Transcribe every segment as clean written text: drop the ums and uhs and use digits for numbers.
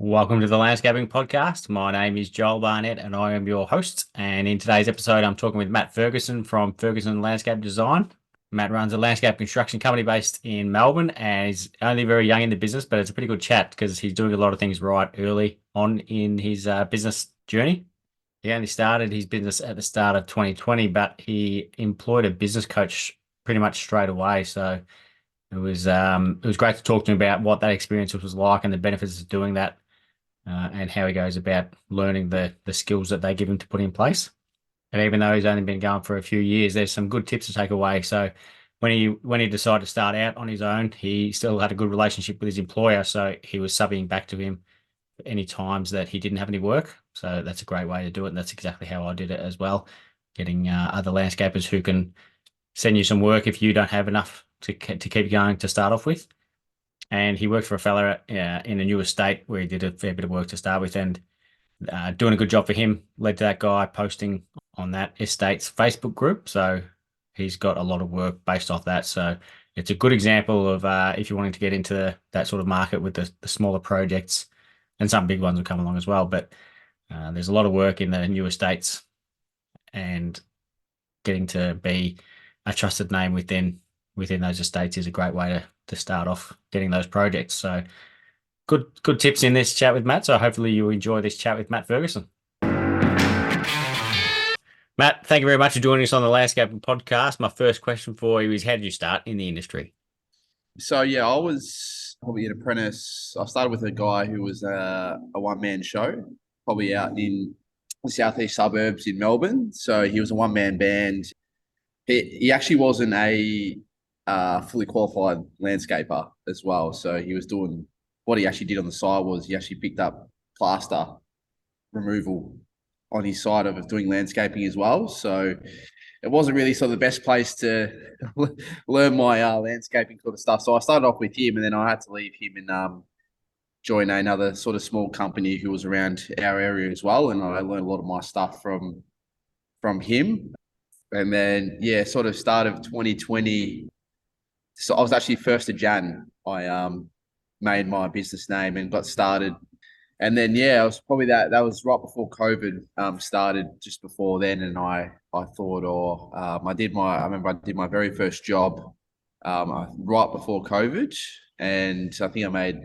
Welcome to the Landscaping Podcast. My name is Joel Barnett and I am your host. And in today's episode, I'm talking with Matt Ferguson from Ferguson Landscape and Design. Matt runs a landscape construction company based in Melbourne and is only very young in the business, but it's a pretty good chat because he's doing a lot of things right early on in his business journey. He only started his business at the start of 2020, but he employed a business coach pretty much straight away. So it was great to talk to him about what that experience was like and the benefits of doing that and how he goes about learning the skills that they give him to put in place. And even though he's only been going for a few years, there's some good tips to take away. So when he decided to start out on his own, he still had a good relationship with his employer. So he was subbing back to him any times that he didn't have any work. So that's a great way to do it. And that's exactly how I did it as well. Getting other landscapers who can send you some work if you don't have enough to keep going to start off with. And he worked for a fella in a new estate where he did a fair bit of work to start with, and doing a good job for him led to that guy posting on that estate's Facebook group. So he's got a lot of work based off that. So it's a good example of if you're wanting to get into that sort of market with the smaller projects, and some big ones will come along as well. But there's a lot of work in the new estates, and getting to be a trusted name within those estates is a great way to start off getting those projects. So good tips in this chat with Matt. So hopefully you enjoy this chat with Matt Ferguson. Matt, thank you very much for joining us on the Landscaping Podcast. My first question for you is, how did you start in the industry? So yeah, I was probably an apprentice. I started with a guy who was a one-man show, probably out in the southeast suburbs in Melbourne. So he was a one-man band. He actually wasn't a fully qualified landscaper as well. So he was doing what he actually did on the side was he actually picked up plaster removal on his side of doing landscaping as well. So it wasn't really sort of the best place to learn my landscaping sort of stuff. So I started off with him, and then I had to leave him and join another sort of small company who was around our area as well. And I learned a lot of my stuff from him. And then yeah, sort of start of 2020. So I was actually 1st of Jan. I made my business name and got started. And then yeah, it was probably that was right before COVID started, just before then. And I thought, I remember I did my very first job right before COVID, and I think I made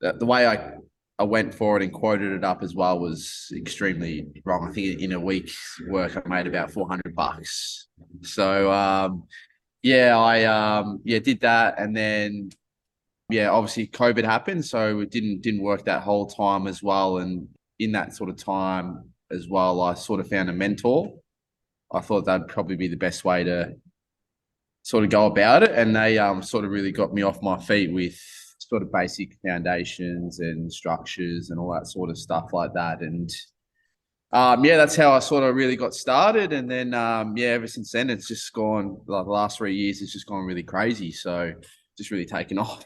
the way I went for it and quoted it up as well was extremely wrong. I think in a week's work I made about $400. So yeah, I did that, and then yeah, obviously COVID happened, so it didn't work that whole time as well. And in that sort of time as well, I sort of found a mentor. I thought that'd probably be the best way to sort of go about it, and they sort of really got me off my feet with sort of basic foundations and structures and all that sort of stuff like that. And yeah, that's how I sort of really got started. And then yeah, ever since then, it's just gone. Like the last 3 years, it's just gone really crazy. So just really taken off.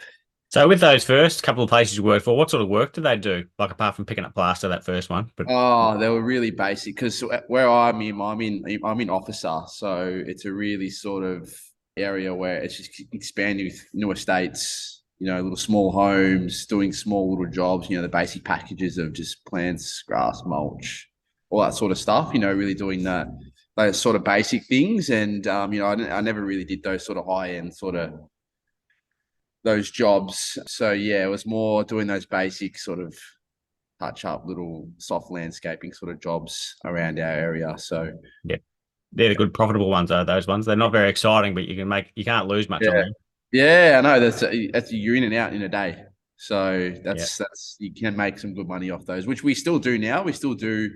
So with those first couple of places you worked for, what sort of work did they do? Like apart from picking up plaster, that first one, but Oh, they were really basic because where I'm in officer, so it's a really sort of area where it's just expanding with new estates, little small homes, doing small little jobs, the basic packages of just plants, grass, mulch, all that sort of stuff, really doing those sort of basic things. And, I never really did those sort of high end sort of those jobs. So yeah, it was more doing those basic sort of touch up little soft landscaping sort of jobs around our area. So yeah, they're the good profitable ones, are those ones. They're not very exciting, but you can't lose much on yeah, them. yeah, I know that's you're in and out in a day. So Yeah. that's you can make some good money off those, which we still do now. We still do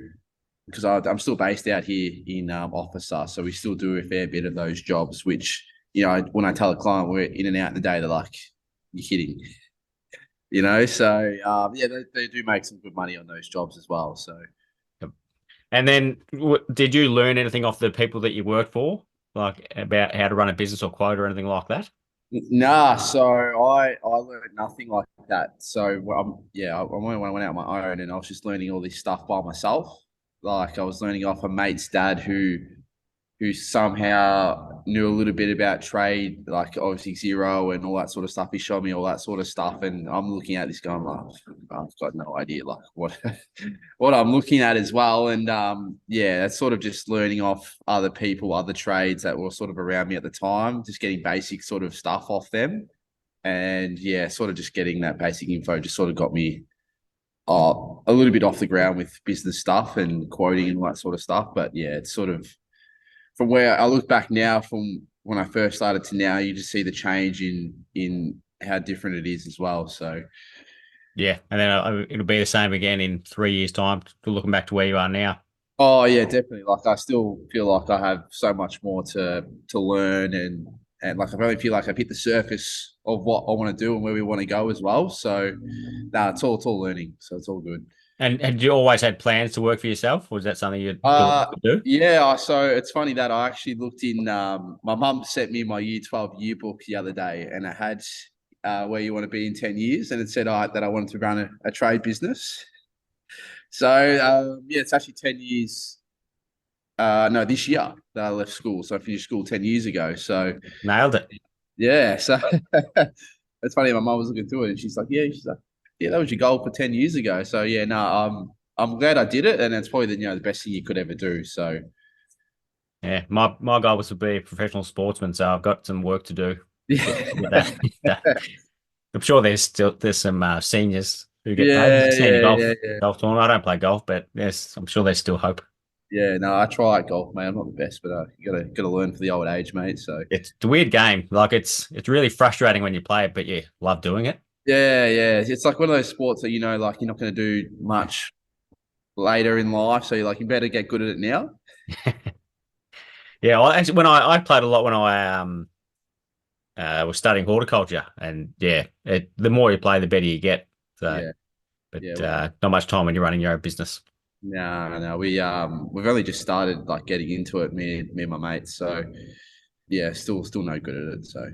because I'm still based out here in Officer, so we still do a fair bit of those jobs. Which when I tell a client we're in and out in a day, they're like, "You're kidding." So yeah, they do make some good money on those jobs as well. So Yep. And then did you learn anything off the people that you worked for, like about how to run a business or quote or anything like that? nah, so I learned nothing like that. So when I went out on my own and I was just learning all this stuff by myself. Like I was learning off a mate's dad who who somehow knew a little bit about trade, like obviously zero and all that sort of stuff. He showed me all that sort of stuff, and I'm looking at this going like, I've got no idea like what what I'm looking at as well. And yeah, that's sort of just learning off other people, other trades that were sort of around me at the time, just getting basic sort of stuff off them. And yeah, sort of just getting that basic info just sort of got me a little bit off the ground with business stuff and quoting and all that sort of stuff. But yeah, it's sort of from where I look back now from when I first started to now, you just see the change in how different it is as well. So Yeah, and then it'll be the same again in 3 years' time. Looking back to where you are now. oh yeah, definitely. Like I still feel like I have so much more to learn and like I really feel like I've hit the surface of what I want to do and where we want to go as well. So no, it's all learning. So it's all good. And had you always had plans to work for yourself, or was that something you thought you Uh could do? yeah, so it's funny that I actually looked in my mum sent me my year 12 yearbook the other day and it had where you want to be in 10 years and it said that I wanted to run a trade business. So yeah, it's actually 10 years no, this year that I left school. So I finished school 10 years ago. So Nailed it. yeah, so it's funny. My mum was looking through it and she's like, yeah, that was your goal for 10 years ago. So yeah, no, I'm glad I did it. And it's probably the best thing you could ever do. So Yeah, my goal was to be a professional sportsman, so I've got some work to do with yeah, that. I'm sure there's some seniors who get paid. yeah, Senior yeah. golf tournament. I don't play golf, but yes, I'm sure there's still hope. Yeah, no, I try at golf, mate. I'm not the best, but you gotta learn for the old age, mate. So It's a weird game. Like it's really frustrating when you play it, but you love doing it. yeah, it's like one of those sports that like you're not going to do much later in life, so you're like you better get good at it now. Yeah, well, actually, when I played a lot when I was studying horticulture, and yeah, the more you play, the better you get. So, Yeah, but yeah. not much time when you're running your own business. No, we've only just started like getting into it, me and my mates. So yeah, still no good at it. So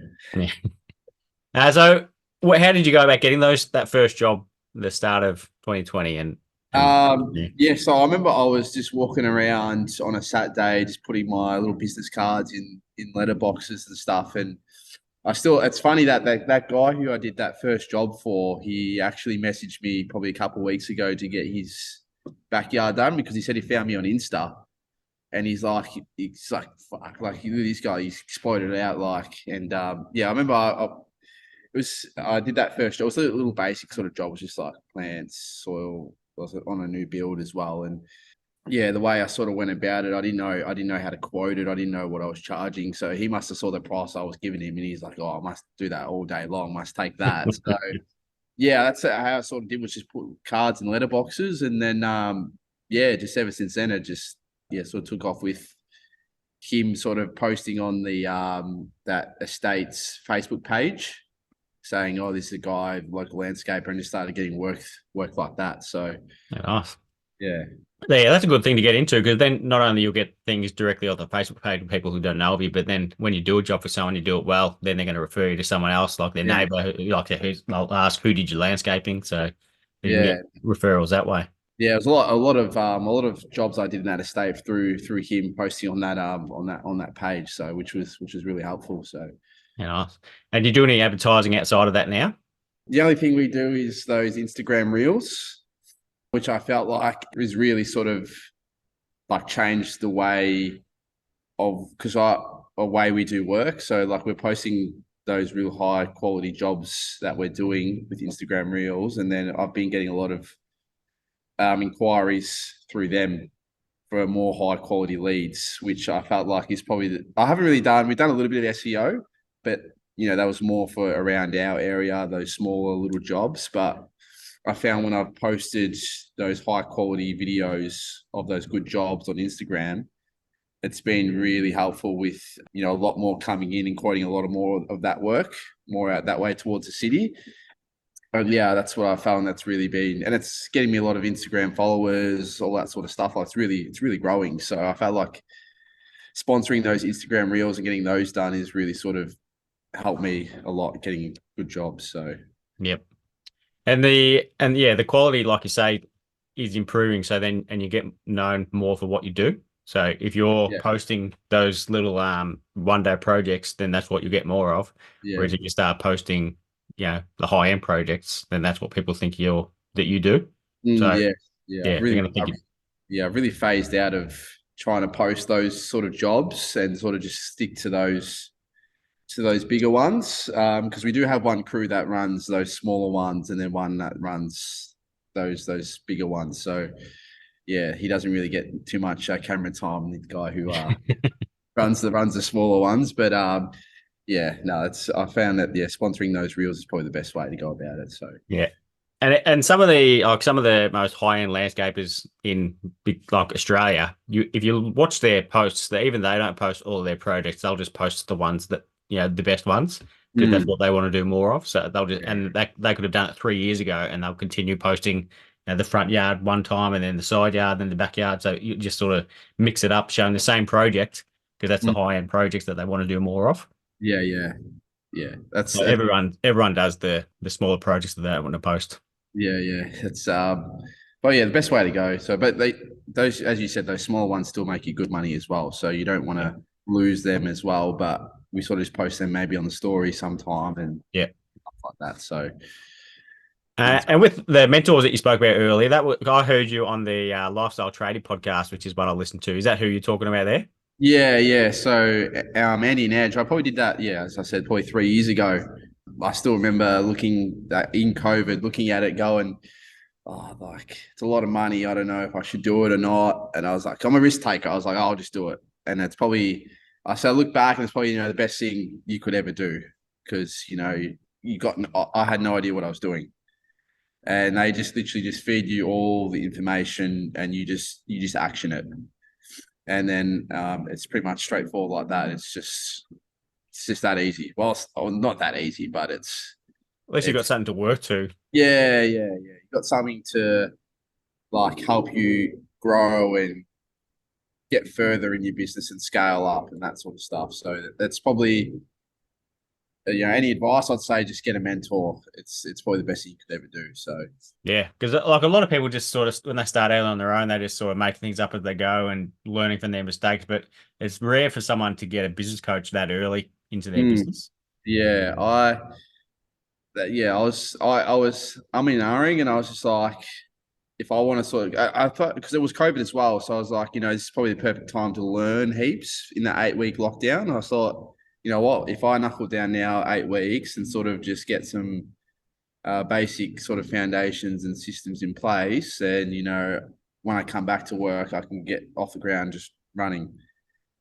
Yeah. So, how did you go about getting that first job, the start of 2020, and yeah, yeah, so I remember I was just walking around on a Saturday, just putting my little business cards in letter boxes and stuff, and it's funny that guy who I did that first job for, he actually messaged me probably a couple of weeks ago to get his backyard done because he said he found me on Insta and he's like, fuck, like this guy, he's exploded out like, and yeah, I remember I did that first job. It was a little basic sort of job. It was just like plants, soil. I was on a new build as well, and yeah, the way I sort of went about it, I didn't know how to quote it. I didn't know what I was charging. So he must have saw the price I was giving him, and he's like, "Oh, I must do that all day long. Must take that." So yeah, that's how I sort of did was just put cards in letter boxes, and then yeah, just ever since then, it just sort of took off with him sort of posting on the that estate's Facebook page saying, "Oh, this is a guy, local landscaper," and just started getting work like that. So nice. yeah. Yeah, that's a good thing to get into because then not only you'll get things directly off the Facebook page from people who don't know of you, but then when you do a job for someone, you do it well, then they're going to refer you to someone else, like their Yeah, neighbor, they'll ask, who did your landscaping? So you can yeah, get referrals that way. yeah. It was a lot of jobs I did in that estate through him posting on that page. So which was really helpful. So Yeah, nice. And do you do any advertising outside of that now? the only thing we do is those Instagram reels, which I felt like is really sort of like changed the way of because a way we do work. So like we're posting those real high quality jobs that we're doing with Instagram reels, and then I've been getting a lot of inquiries through them for more high quality leads, which I felt like is probably I haven't really done. We've done a little bit of SEO, but that was more for around our area, those smaller little jobs. But I found when I've posted those high quality videos of those good jobs on Instagram, it's been really helpful with a lot more coming in and quoting a lot of more of that work more out that way towards the city. And yeah, that's what I found. That's really been, and it's getting me a lot of Instagram followers, all that sort of stuff. Like it's really growing. So I felt like sponsoring those Instagram reels and getting those done is really sort of helped me a lot getting good jobs. So Yep. And yeah, the quality, like you say, is improving. So then, and you get known more for what you do. So if you're Yeah, posting those little 1 day projects, then that's what you get more of. yeah, Whereas if you start posting, the high end projects, then that's what people think that you do. So yeah, yeah. yeah, they're gonna think it. I've really phased out of trying to post those sort of jobs and sort of just stick to those bigger ones. Because we do have one crew that runs those smaller ones, and then one that runs those bigger ones. So yeah, he doesn't really get too much camera time. The guy who runs the smaller ones, but yeah, no, it's I found that sponsoring those reels is probably the best way to go about it. So Yeah. And some of the most high end landscapers in big like Australia, if you watch their posts, even they don't post all of their projects, they'll just post the ones that the best ones because that's mm, what they want to do more of. So they'll just yeah, and they could have done it 3 years ago, and they'll continue posting the front yard one time, and then the side yard, then the backyard. So you just sort of mix it up, showing the same project because that's the mm, high end projects that they want to do more of. yeah, yeah, yeah. So everyone does the smaller projects that they don't want to post. yeah, yeah. It's but yeah, the best way to go. So, but those, as you said, those small ones still make you good money as well. So you don't want Yeah. to lose them as well. But we sort of just post them maybe on the story sometime and Yeah. stuff like that. So that's And with the mentors that you spoke about earlier, I heard you on the Lifestyle Trading podcast, which is what I listened to. Is that who you're talking about there? yeah, yeah. So Andy and Edge, I probably did that. Yeah, as I said, probably 3 years ago. I still remember looking that in COVID, looking at it, going, "Oh, like it's a lot of money. I don't know if I should do it or not." And I was like, "I'm a risk taker." I was like, "I'll just do it." And it's probably, I look back and it's probably the best thing you could ever do because you got I had no idea what I was doing, and they just literally just feed you all the information and you just action it, and then it's pretty much straightforward like that. It's just that easy. Well, not that easy, but At least you've got it's something to work to. yeah, yeah, yeah. You got something to like help you grow and get further in your business and scale up and that sort of stuff. So that's probably any advice I'd say just get a mentor. It's probably the best thing you could ever do. So Yeah, because like a lot of people just sort of when they start out on their own, they just sort of make things up as they go and learning from their mistakes. But it's rare for someone to get a business coach that early into their mm, business. yeah, I was umming and I was just like, if I want to sort of, I thought because it was COVID as well, so I was like, this is probably the perfect time to learn heaps in that 8 week lockdown. I thought, you know what, if I knuckle down now 8 weeks and sort of just get some basic sort of foundations and systems in place, and when I come back to work, I can get off the ground just running.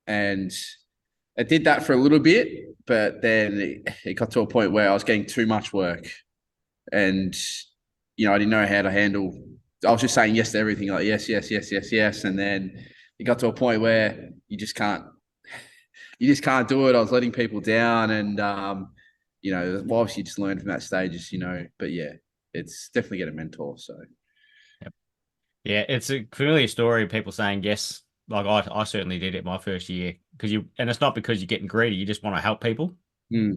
And I did that for a little bit, but then it got to a point where I was getting too much work, and I didn't know how to handle. I was just saying yes to everything, like yes, yes, yes, yes, yes, and then it got to a point where you just can't do it. I was letting people down, and well, obviously, you just learn from that stage, But yeah, it's definitely get a mentor. So Yep. Yeah, it's a familiar story of people saying yes. Like I certainly did it my first year and it's not because you're getting greedy. You just want to help people.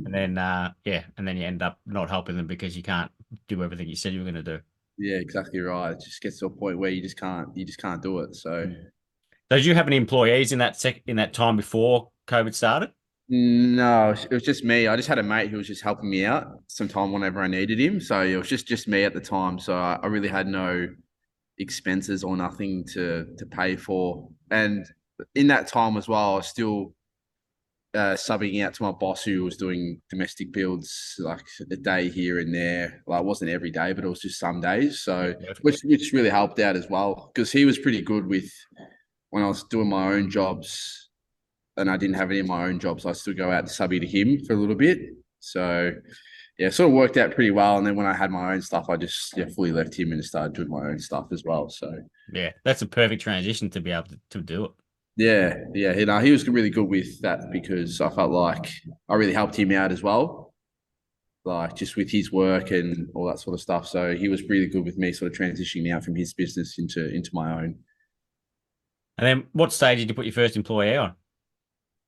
And mm, then and then you end up not helping them because you can't do everything you said you were going to do. yeah, exactly right. It just gets to a point where you just can't do it. So Mm. Did you have any employees in that time before COVID started? no, it was just me. I just had a mate who was just helping me out sometime whenever I needed him. So it was just me at the time. So I really had no expenses or nothing to pay for. And in that time as well, I was still subbing out to my boss who was doing domestic builds like a day here and there. Like it wasn't every day, but it was just some days. Yeah, So perfect. which really helped out as well because he was pretty good with when I was doing my own jobs and I didn't have any of my own jobs. I still go out to subby to him for a little bit. So yeah, it sort of worked out pretty well. And then when I had my own stuff, I just fully left him and started doing my own stuff as well. So Yeah, that's a perfect transition to be able to do it. yeah, yeah, he was really good with that because I felt like I really helped him out as well, like just with his work and all that sort of stuff. So he was really good with me, sort of transitioning out from his business into my own. And then what stage did you put your first employee on?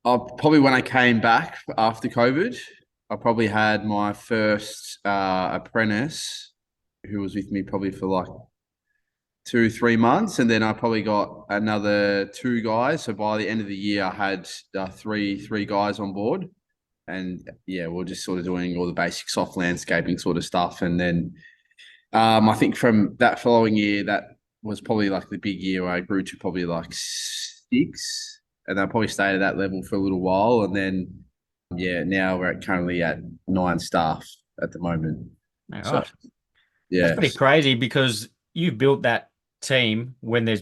Probably when I came back after COVID, I probably had my first apprentice who was with me probably for like 2-3 months, and then I probably got another 2 guys. So by the end of the year, I had three guys on board, and yeah, we're just sort of doing all the basic soft landscaping sort of stuff. And then I think from that following year, that was probably like the big year where I grew to probably like 6, and I probably stayed at that level for a little while, and then yeah, now we're currently at 9 staff at the moment. All So right. That's yeah, pretty crazy because you built that team when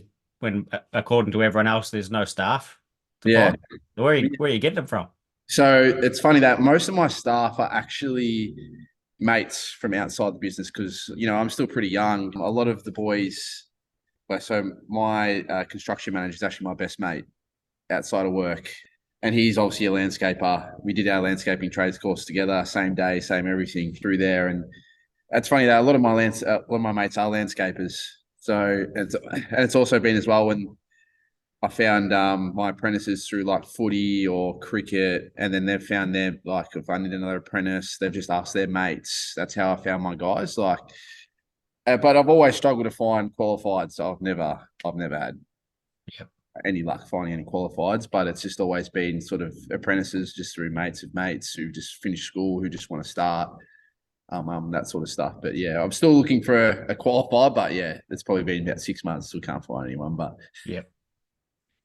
according to everyone else there's no staff to yeah. find. Where are you getting them from? So it's funny that most of my staff are actually mates from outside the business because, I'm still pretty young. A lot of the boys, so my construction manager is actually my best mate outside of work. And he's obviously a landscaper. We did our landscaping trades course together, same day, same everything through there. And it's funny that a lot of my mates are landscapers. So it's also been as well when I found my apprentices through like footy or cricket, and then they've found them like if I need another apprentice, they've just asked their mates. That's how I found my guys. But I've always struggled to find qualified, so I've never had Yep. any luck finding any qualifieds. But it's just always been sort of apprentices just through mates of mates who just finished school, who just want to start, that sort of stuff. But yeah, I'm still looking for a qualified. But yeah, it's probably been about 6 months, still can't find anyone. But Yep.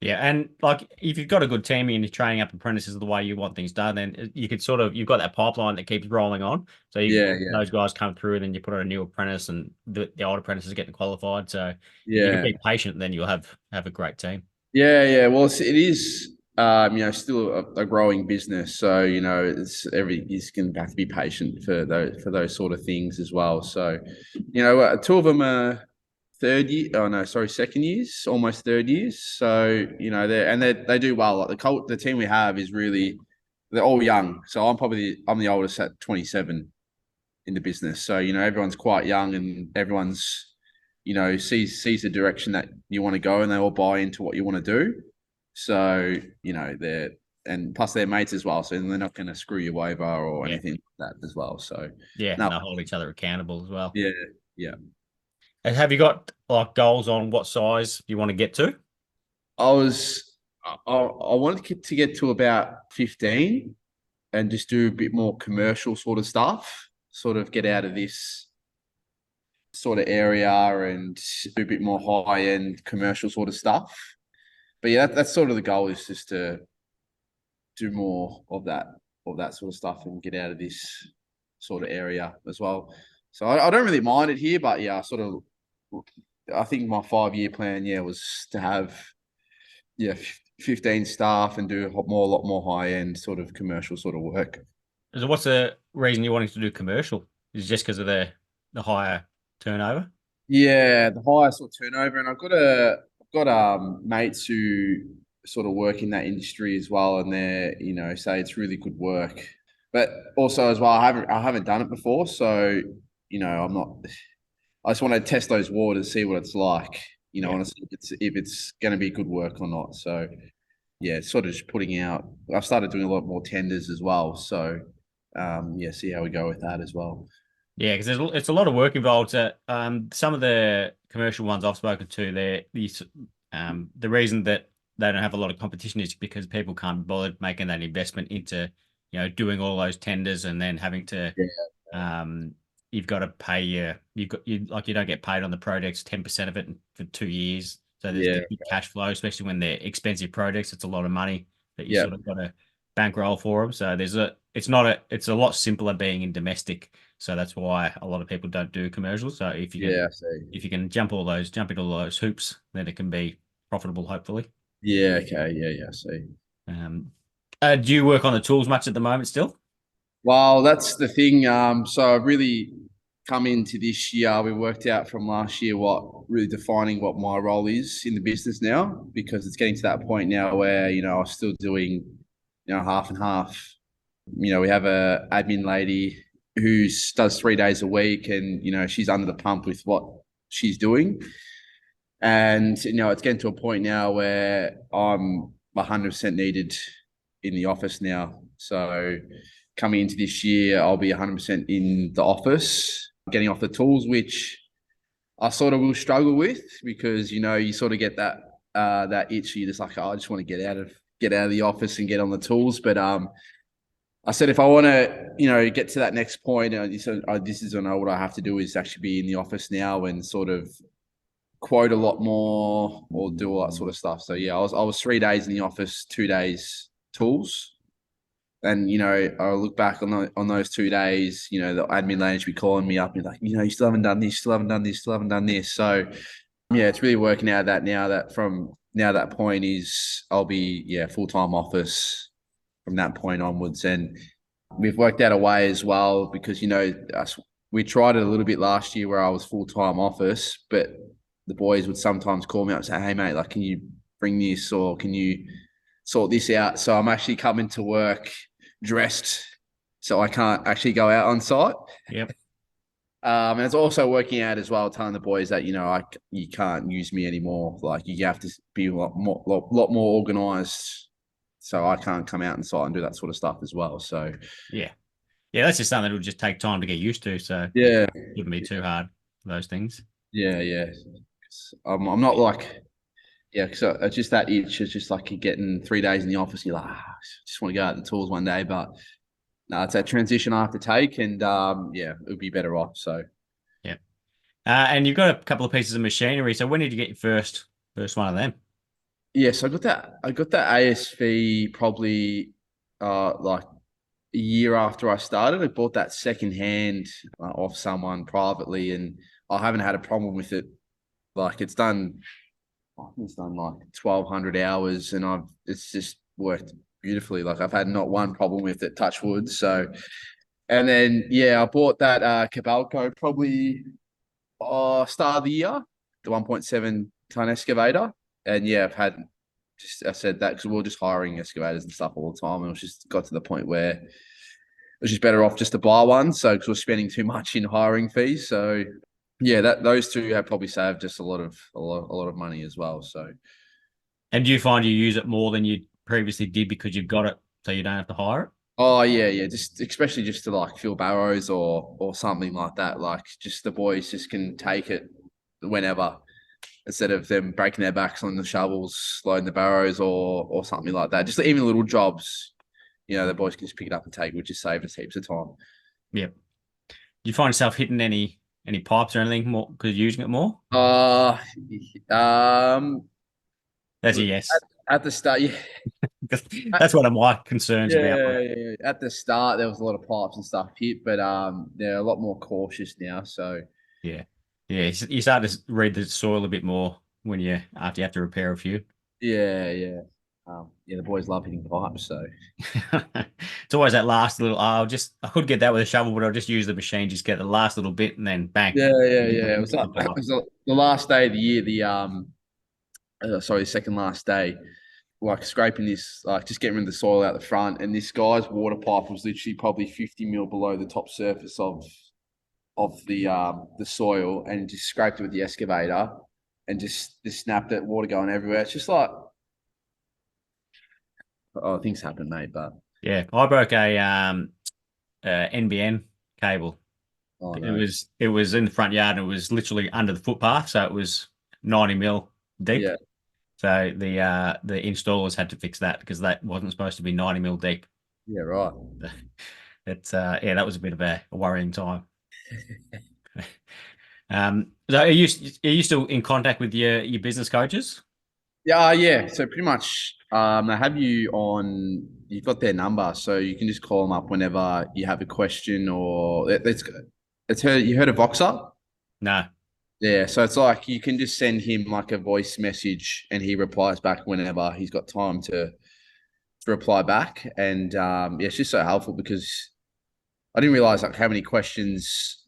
Yeah, and like if you've got a good team and you're training up apprentices the way you want things done, then you could you've got that pipeline that keeps rolling on. So yeah, those guys come through, and then you put on a new apprentice, and the old apprentices are getting qualified. So if you can yeah. be patient, then you'll have a great team. Yeah, yeah. Well, it is, still a growing business. So, it's going to have to be patient for those sort of things as well. So, two of them are third year. Oh no, sorry, second years, almost third years. So, they do well. Like the team we have is really, they're all young. So I'm the oldest at 27 in the business. So, everyone's quite young and everyone's sees the direction that you want to go, and they all buy into what you want to do. So, and plus they're mates as well. So they're not going to screw you over or Yeah, anything like that as well. So yeah, no, and they'll hold each other accountable as well. yeah, yeah. And have you got like goals on what size you want to get to? I wanted to get to about 15 and just do a bit more commercial sort of stuff, sort of get out of this sort of area and do a bit more high end commercial sort of stuff. But yeah, that's sort of the goal, is just to do more of that sort of stuff and get out of this sort of area as well. So I don't really mind it here, but yeah, I think my 5-year plan, yeah, was to have 15 staff and do a lot more high end sort of commercial sort of work. So what's the reason you're wanting to do commercial? Is it just because of the higher turnover? Yeah, the highest sort of turnover, and I've got mates who sort of work in that industry as well, and they're say it's really good work, but also as well I haven't done it before, so I'm not. I just want to test those waters, see what it's like. I Yeah. want to see if it's going to be good work or not. So yeah, sort of just putting out. I've started doing a lot more tenders as well, so yeah, see how we go with that as well. Yeah, because it's a lot of work involved. Some of the commercial ones I've spoken to, the reason that they don't have a lot of competition is because people can't be bothered making that investment into, doing all those tenders and then having to, Yeah, you've got to pay you don't get paid on the projects 10% of it for 2 years. So there's yeah, the big cash flow, especially when they're expensive projects. It's a lot of money that you yeah, sort of got to bankroll for them. So it's a lot simpler being in domestic. So that's why a lot of people don't do commercials. So yeah. I see. if you can jump into all those hoops, then it can be profitable, hopefully. Yeah, okay, yeah, yeah. I see. Um, do you work on the tools much at the moment still? Well, that's the thing. So I really come into this year. We worked out from last year what really defining what my role is in the business now, because it's getting to that point now where I'm still doing half and half. We have a admin lady who does 3 days a week, and she's under the pump with what she's doing. And it's getting to a point now where I'm 100% needed in the office now. So coming into this year, I'll be 100% in the office, getting off the tools, which I sort of will struggle with, because you sort of get that itch. You're just like, oh, I just want to get out of the office and get on the tools. But I said, if I want to, get to that next point, this is what I have to do is actually be in the office now and sort of quote a lot more or do all that sort of stuff. So yeah, I was 3 days in the office, 2 days tools. And I look back on those 2 days. The admin lady should be calling me up and be like, you still haven't done this, still haven't done this, still haven't done this. So yeah, it's really working out that now that from now that point is I'll be full time office from that point onwards. And we've worked out a way as well, because we tried it a little bit last year where I was full time office, but the boys would sometimes call me up and say, hey mate, like, can you bring this, or can you sort this out? So I'm actually coming to work dressed, so I can't actually go out on site. Yep. And it's also working out as well, telling the boys that you can't use me anymore. Like, you have to be a lot more organised, so I can't come out on site and do that sort of stuff as well. So yeah, that's just something that will just take time to get used to. So yeah, it wouldn't be too hard for those things. Yeah. I'm not like. Yeah, because it's just that itch. It's just like you're getting 3 days in the office and you're like, I just want to go out the tools one day. But no, it's that transition I have to take, and it would be better off. So yeah. And you've got a couple of pieces of machinery. So when did you get your first one of them? yeah, so I got that ASV probably like a year after I started. I bought that secondhand off someone privately, and I haven't had a problem with it. Like, I think it's done like 1,200 hours, and it's just worked beautifully. Like, I've had not one problem with it, touch wood. So, and then I bought that Cabalco probably start of the year, the 1.7 ton excavator, and I've had I said that because we were just hiring excavators and stuff all the time, and it was just got to the point where it was just better off just to buy one. So, because we're spending too much in hiring fees, so. Yeah, those two have probably saved just a lot of money as well. So, and do you find you use it more than you previously did because you've got it, so you don't have to hire it? oh yeah, just especially just to like fill barrows or something like that. Like, just the boys just can take it whenever, instead of them breaking their backs on the shovels, loading the barrows or something like that. Just even little jobs, the boys can just pick it up and take, which has saved us heaps of time. Yeah. Do you find yourself hitting any pipes or anything more because you're using it more? That's a yes. At the start, yeah. That's one of my concerns about. Yeah. At the start, there was a lot of pipes and stuff hit, but they're a lot more cautious now. So yeah, you start to read the soil a bit more when after you have to repair a few. Yeah. The boys love hitting pipes, so it's always that last little. I could get that with a shovel, but I'll just use the machine, just get the last little bit, and then bang. Yeah. It was the last day of the year. The second last day, like scraping this, like just getting rid of the soil out the front, and this guy's water pipe was literally probably 50 mil below the top surface of the soil, and just scraped it with the excavator, and just snapped it, water going everywhere. It's just like. Oh, things happen, mate. But yeah, I broke a NBN cable. Oh, no. It was in the front yard, and it was literally under the footpath, so it was 90 mil deep. Yeah. So the installers had to fix that because that wasn't supposed to be 90 mil deep. Yeah, right. It's that was a bit of a worrying time. So are you still in contact with your business coaches? Yeah. So pretty much, they have you on. You've got their number, so you can just call them up whenever you have a question. Or it's heard. You heard of Voxer? No. Yeah. So it's like you can just send him like a voice message, and he replies back whenever he's got time to reply back. And it's just so helpful, because I didn't realize like how many questions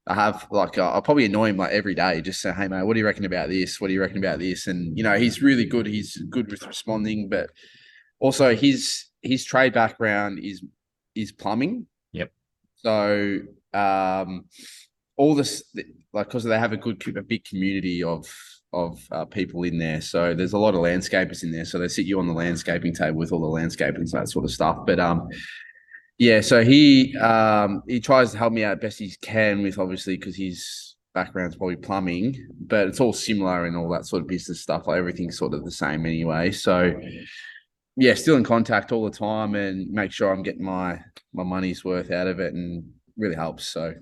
I have. Like, I'll probably annoy him like every day, just say, hey mate, what do you reckon about this? What do you reckon about this? And he's really good. He's good with responding, but also his trade background is plumbing. Yep. So all this, like, because they have a big community of people in there. So there's a lot of landscapers in there. So they sit you on the landscaping table with all the landscaping and that sort of stuff. But so he tries to help me out best he can with, obviously, because he's background's probably plumbing, but it's all similar and all that sort of business stuff. Like everything's sort of the same anyway. So yeah, still in contact all the time and make sure I'm getting my money's worth out of it, and really helps. So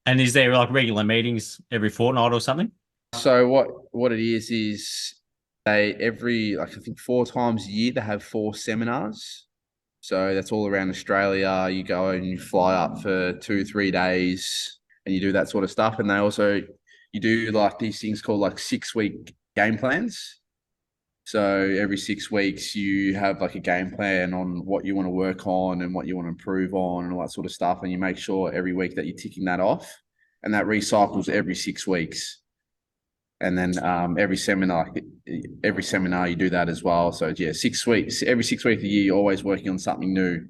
And is there like regular meetings every fortnight or something? so what it is they every like I think 4 times a year they have 4 seminars. So that's all around Australia. You go and you fly up for 2-3 days and you do that sort of stuff. And they also you do like these things called like 6-week game plans. So every 6 weeks you have like a game plan on what you want to work on and what you want to improve on and all that sort of stuff. And you make sure every week that you're ticking that off, and that recycles every 6 weeks. And then every seminar you do that as well. So yeah, 6 weeks, every 6 weeks a year, you're always working on something new.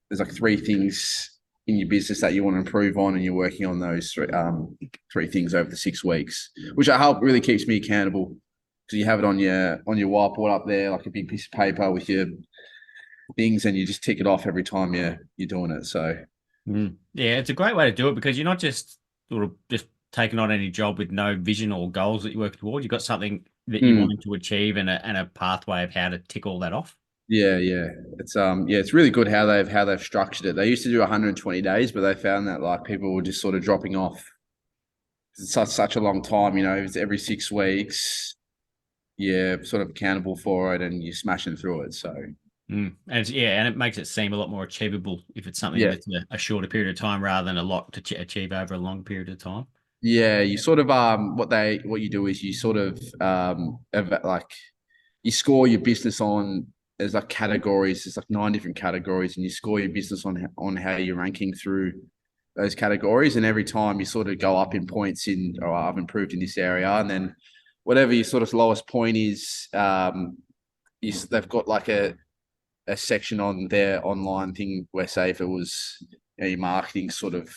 There's like 3 things in your business that you want to improve on, and you're working on those 3 things over the 6 weeks, which I hope really keeps me accountable, because you have it on your whiteboard up there, like a big piece of paper with your things, and you just tick it off every time you're doing it. So yeah, it's a great way to do it, because you're not just sort of just taking on any job with no vision or goals that you work toward. You've got something that you want to achieve and a pathway of how to tick all that off. Yeah, it's really good how they've structured it. They used to do 120 days, but they found that like people were just sort of dropping off. It's such a long time, it's every 6 weeks. You're sort of accountable for it and you're smashing through it. So and it makes it seem a lot more achievable if it's something that's a shorter period of time rather than a lot to achieve over a long period of time. Yeah, you sort of what you do is you sort of like you score your business on, there's like categories, there's like 9 different categories, and you score your business on how you're ranking through those categories, and every time you sort of go up in points in, oh, I've improved in this area, and then whatever your sort of lowest point is, they've got like a section on their online thing where, say, if it was your marketing sort of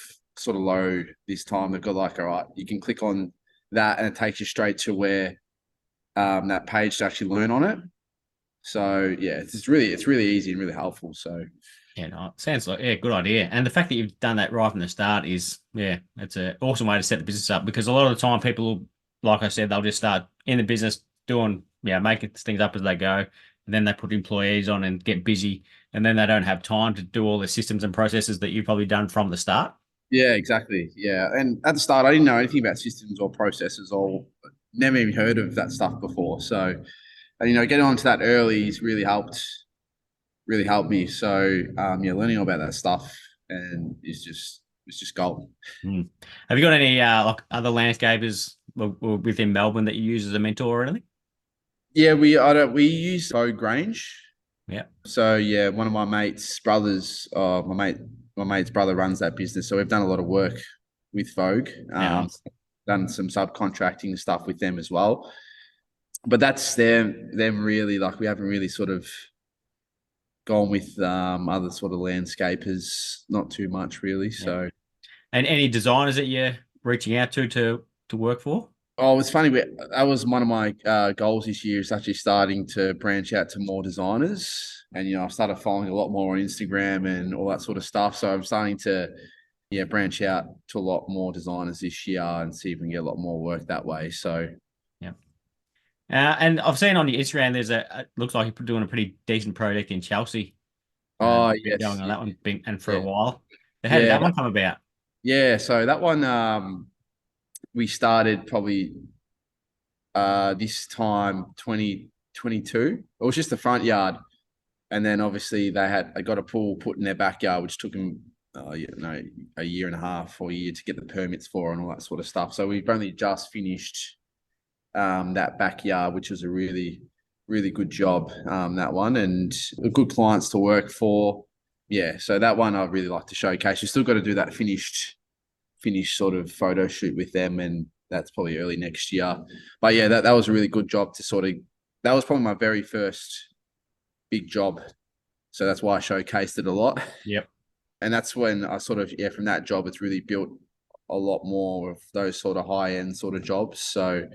low this time, they've got like, all right, you can click on that and it takes you straight to where that page to actually learn on it. So yeah, it's really easy and really helpful. So yeah, no, it sounds like good idea. And the fact that you've done that right from the start is it's an awesome way to set the business up, because a lot of the time people will, like I said, they'll just start in the business doing making things up as they go, and then they put employees on and get busy, and then they don't have time to do all the systems and processes that you've probably done from the start. Yeah, exactly. Yeah, and at the start I didn't know anything about systems or processes, or never even heard of that stuff before. So, and getting onto that early has really helped me. So learning all about that stuff and it's just gold. Have you got any like other landscapers within Melbourne that you use as a mentor or anything? Yeah, we use Vogue Grange. Yeah. So yeah, one of my mate's brothers, my mate's brother runs that business. So we've done a lot of work with Vogue. Done some subcontracting stuff with them as well. But that's them really, like, we haven't really sort of gone with other sort of landscapers, not too much really. Yeah. So, and any designers that you're reaching out to work for? Oh, it's funny. That was one of my goals this year, is actually starting to branch out to more designers. And, I started following a lot more on Instagram and all that sort of stuff. So I'm starting to, branch out to a lot more designers this year and see if we can get a lot more work that way. So, yeah. And I've seen on your Instagram, it looks like you're doing a pretty decent project in Chelsea. Oh, yes. Going on that one and for a while. So how did that one come about? Yeah. So that one, we started probably this time 2022. It was just the front yard, and then obviously they got a pool put in their backyard, which took them a year and a half or a year to get the permits for and all that sort of stuff. So we've only just finished that backyard, which was a really, really good job, that one, and good clients to work for. Yeah, so that one I'd really like to showcase. You still got to do that finished sort of photo shoot with them, and that's probably early next year. But yeah, that was a really good job that was probably my very first big job. So that's why I showcased it a lot. Yep. And that's when I sort of, from that job, it's really built a lot more of those sort of high-end sort of jobs. So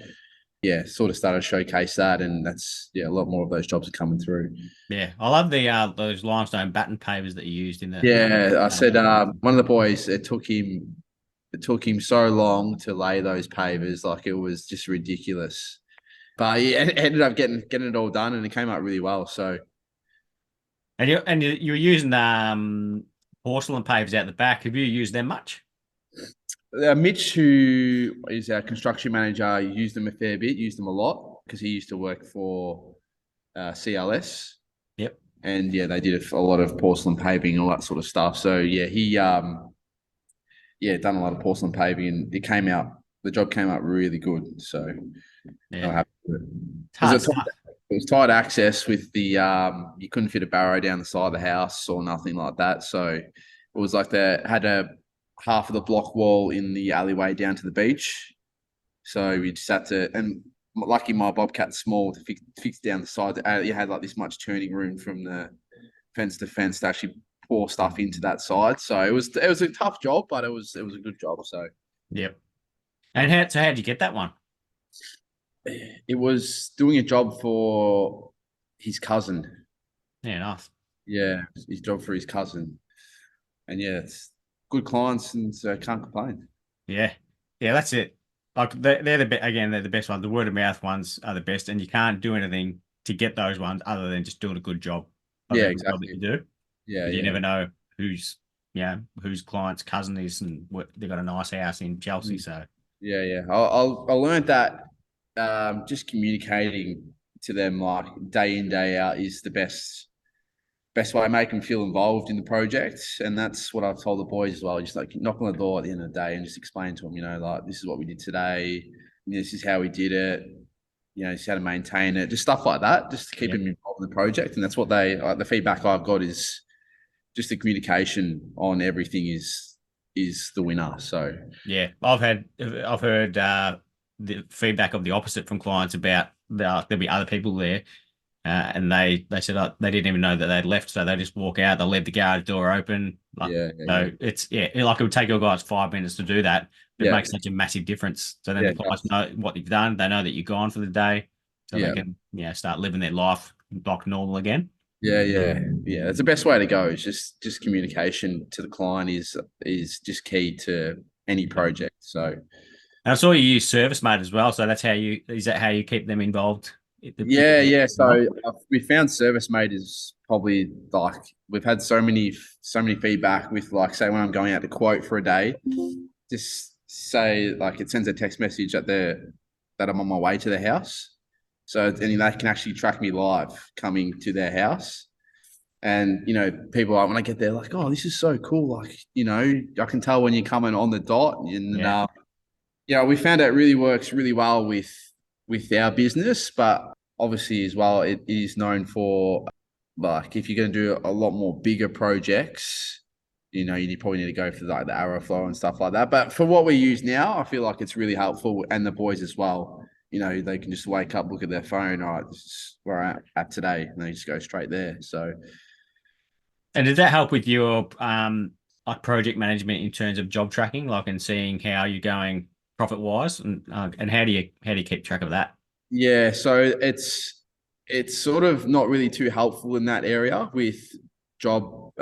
yeah, sort of started to showcase that, and that's, a lot more of those jobs are coming through. Yeah, I love those limestone batten pavers that you used in the. Yeah, I said one of the boys, it took him it took him so long to lay those pavers. Like it was just ridiculous. But he ended up getting it all done, and it came out really well. So And you're using porcelain pavers out the back. Have you used them much? Mitch, who is our construction manager, used them a fair bit, used them a lot because he used to work for CLS. Yep. And yeah, they did a lot of porcelain paving and all that sort of stuff. So yeah, he done a lot of porcelain paving, and the job came out really good. So Yeah. I'm happy with it. It's hard stuff. It was tight access with the you couldn't fit a barrow down the side of the house or nothing like that. So it was like they had a half of the block wall in the alleyway down to the beach. So we just had to, and lucky my Bobcat's small to fix down the side. You had like this much turning room from the fence to fence to actually pour stuff into that side. So it was a tough job, but it was a good job. So Yep. And how'd you get that one? it was doing a job for his cousin. Yeah, nice. Yeah, his job for his cousin. And yeah, it's good clients, and so can't complain. Yeah. Yeah, that's it. Like they're they're the best ones. The word of mouth ones are the best, and you can't do anything to get those ones other than just doing a good job of Yeah, every job exactly. that you do. Yeah, You yeah, never know whose client's cousin is, and they've got a nice house in Chelsea. So yeah. I learned that just communicating to them like day in day out is the best way to make them feel involved in the project. And that's what I've told the boys as well. Just like knock on the door at the end of the day and just explain to them, like this is what we did today. This is how we did it. Just how to maintain it. Just stuff like that, just to keep them involved in the project. And that's what the feedback I've got is just the communication on everything is the winner. So yeah, I've heard the feedback of the opposite from clients about there'll be other people there. And they said they didn't even know that they'd left, so they just walk out. They'll leave the garage door open. It's like it would take your guys 5 minutes to do that. It makes such a massive difference. So then the clients know what you've done. They know that you're gone for the day, so they can start living their life like normal again. Yeah. It's the best way to go. Is just communication to the client is just key to any project. So, and I saw you use ServiceMate as well. So is that how you keep them involved? Yeah. So we found ServiceMate is probably like we've had so many feedback with like say when I'm going out to quote for a day, just say like it sends a text message that I'm on my way to the house. So and they can actually track me live coming to their house. And people when I get there like, oh, this is so cool. Like, I can tell when you're coming on the dot. And we found out it really works really well with our business, but obviously as well, it is known for like if you're going to do a lot more bigger projects, you probably need to go for like the arrow flow and stuff like that. But for what we use now, I feel like it's really helpful, and the boys as well. They can just wake up, look at their phone. All right, this is where I'm at today, and they just go straight there. So, and does that help with your like project management in terms of job tracking, like and seeing how you're going profit wise, and how do you keep track of that? Yeah, so it's sort of not really too helpful in that area with job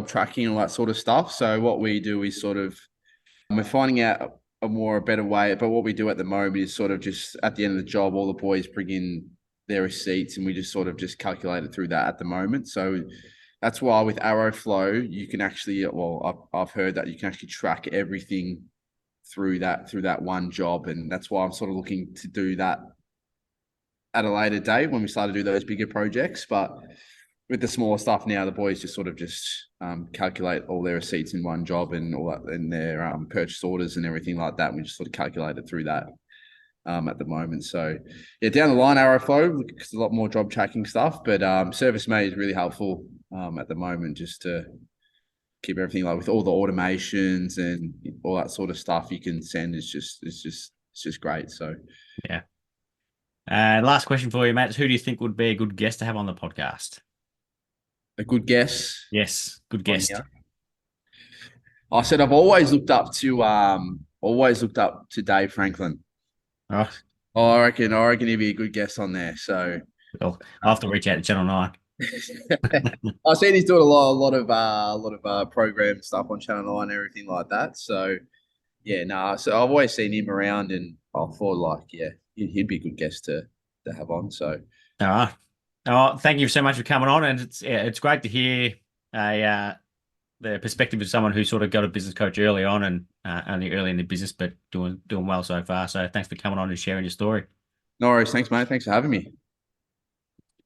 tracking and all that sort of stuff. So what we do is sort of we're finding out a better way. But what we do at the moment is sort of just at the end of the job, all the boys bring in their receipts, and we just sort of just calculate it through that at the moment. So that's why with Arrowflow, you can actually, I've heard that you can actually track everything through that one job, and that's why I'm sort of looking to do that at a later date when we start to do those bigger projects. But with the smaller stuff now, the boys just sort of calculate all their receipts in one job and all that, and their purchase orders and everything like that. And we just sort of calculate it through that at the moment. So yeah, down the line, Arrowflow, because a lot more job tracking stuff, but ServiceMate is really helpful at the moment just to keep everything like with all the automations and all that sort of stuff you can send. It's just great. So yeah. Last question for you, Matt. Who do you think would be a good guest to have on the podcast? A good guess? Yes, good guest. I said I've always looked up to Dave Franklin. Oh. I reckon he'd be a good guest on there. So I'll have to reach out to Channel 9. I've seen he's doing a lot of program stuff on Channel 9 and everything like that. So yeah, nah. So I've always seen him around, and I thought like, yeah, he'd be a good guest to have on. So All right. Oh, thank you so much for coming on, and it's great to hear a the perspective of someone who sort of got a business coach early on and only early in the business, but doing well so far. So thanks for coming on and sharing your story. no worries. Thanks, mate. Thanks for having me.